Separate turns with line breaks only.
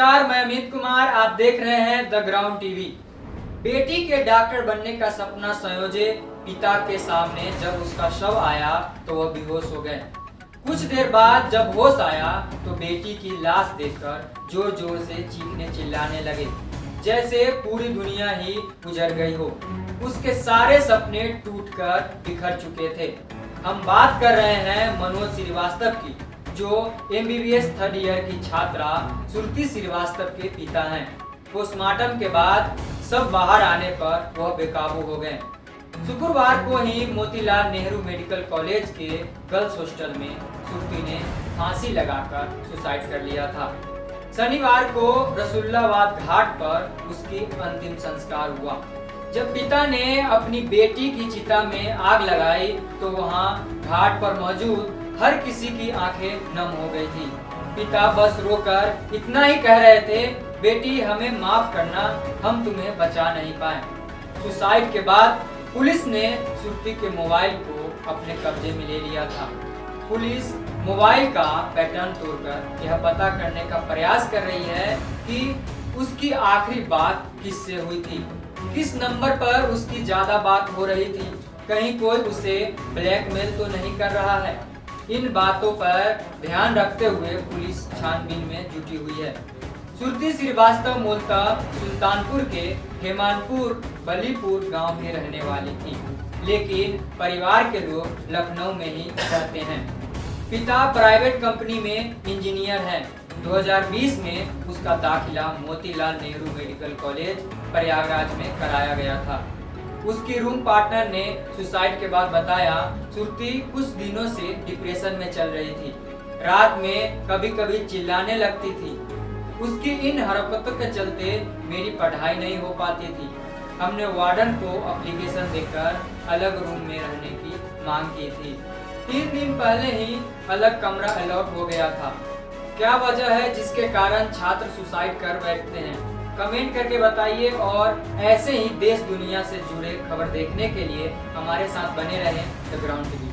नमस्कार, मैं अमित कुमार। आप देख रहे हैं द ग्राउंड टीवी। बेटी के डॉक्टर बनने का सपना संयोजे पिता के सामने जब उसका शव आया तो वह बेहोश हो गए। कुछ देर बाद जब होश आया तो बेटी की लाश देखकर जोर जोर से चीखने चिल्लाने लगे, जैसे पूरी दुनिया ही गुजर गई हो। उसके सारे सपने टूटकर बिखर चुके थे। हम बात कर रहे हैं मनोज श्रीवास्तव की, जो MBBS थर्ड ईयर की छात्रा श्रुति श्रीवास्तव के पिता हैं। पोस्टमार्टम के बाद सब बाहर आने पर वह बेकाबू हो गए। शुक्रवार को ही मोतीलाल नेहरू मेडिकल कॉलेज के गर्ल्स हॉस्टल में श्रुति ने फांसी लगाकर सुसाइड कर लिया था। शनिवार को रसूलुल्लाहबाद घाट पर उसकी अंतिम संस्कार हुआ। जब पिता ने अपनी बेटी की चिता में आग लगाई तो वहां घाट पर मौजूद हर किसी की आंखें नम हो गई थी। पिता बस रोकर इतना ही कह रहे थे, बेटी हमें माफ करना, हम तुम्हें बचा नहीं पाए। सुसाइड के बाद पुलिस ने श्रुति के मोबाइल को अपने कब्जे में ले लिया था। पुलिस मोबाइल का पैटर्न तोड़कर यह पता करने का प्रयास कर रही है कि उसकी आखिरी बात किससे हुई थी, किस नंबर पर उसकी ज्यादा बात हो रही थी, कहीं कोई उसे ब्लैकमेल तो नहीं कर रहा है। इन बातों पर ध्यान रखते हुए पुलिस छानबीन में जुटी हुई है। श्रुति श्रीवास्तव मूलतः सुल्तानपुर के हेमानपुर बलीपुर गांव में रहने वाली थी, लेकिन परिवार के लोग लखनऊ में ही रहते हैं। पिता प्राइवेट कंपनी में इंजीनियर हैं। 2020 में उसका दाखिला मोतीलाल नेहरू मेडिकल कॉलेज प्रयागराज में कराया गया था। उसकी रूम पार्टनर ने सुसाइड के बाद बताया, श्रुति कुछ दिनों से डिप्रेशन में चल रही थी। रात में कभी कभी चिल्लाने लगती थी। उसकी इन हरकतों के चलते मेरी पढ़ाई नहीं हो पाती थी। हमने वार्डन को एप्लीकेशन देकर अलग रूम में रहने की मांग की थी। 3 दिन पहले ही अलग कमरा अलॉट हो गया था। क्या वजह है जिसके कारण छात्र सुसाइड कर बैठते हैं? कमेंट करके बताइए और ऐसे ही देश दुनिया से जुड़े खबर देखने के लिए हमारे साथ बने रहें द ग्राउंड टीवी।